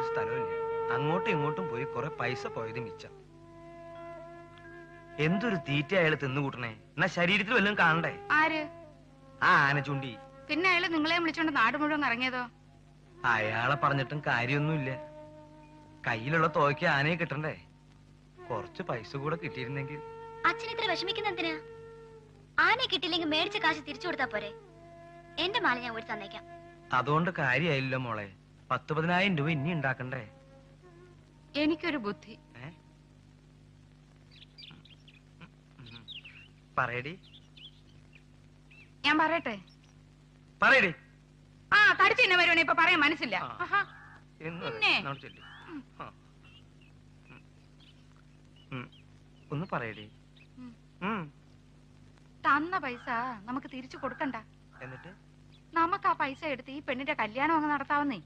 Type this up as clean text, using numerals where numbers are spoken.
ഒരു സ്ഥലമില്ല. അങ്ങോട്ടും ഇങ്ങോട്ടും പോയി കുറെ പൈസ പോയത് മിച്ചം. എന്തൊരു തീറ്റ അയാള് തിന്നുകൂട്ടണേ. എന്നാ ശരീരത്തിൽ വല്ലതും കാണണ്ടേ? ആര്? ആ ആന ചൂണ്ടി. പിന്നെ അയാള് നിങ്ങളെ വിളിച്ചോണ്ട് നാട് മുഴുവൻ ഇറങ്ങിയതോ? അയാളെ പറഞ്ഞിട്ടും കാര്യമൊന്നുമില്ല. കയ്യിലുള്ള തോയ്ക്ക് ആനയെ കിട്ടണ്ടേ? കുറച്ച് പൈസ കൂടെ കിട്ടിയിരുന്നെങ്കിൽ. അച്ഛൻ ഇത്ര വിഷമിക്കുന്ന എന്തിനാ? ആനയെ കിട്ടിയില്ലെങ്കിൽ മേടിച്ച കാശ് തിരിച്ചു കൊടുത്താ പോരെ? എന്റെ മാല ഞാൻ ഒരു തന്നേക്കാം. അതുകൊണ്ട് കാര്യമായില്ലോ മോളെ. 10,000 രൂപ ഇനി ഉണ്ടാക്കണ്ടേ? എനിക്കൊരു ബുദ്ധി. പറയടി. ഞാൻ പറയട്ടെ? പറയടി. ആ തടിച്ചു തന്നെ വരുവാണ്. ഇപ്പൊ പറയാൻ മനസ്സില്ല. ഒന്ന് പറയടി. തന്ന പൈസ നമുക്ക് തിരിച്ചു കൊടുക്കണ്ട. എന്നിട്ട് നമുക്ക് ആ പൈസ എടുത്ത് ഈ പെണ്ണിന്റെ കല്യാണം അങ്ങ് നടത്താവുന്നേ.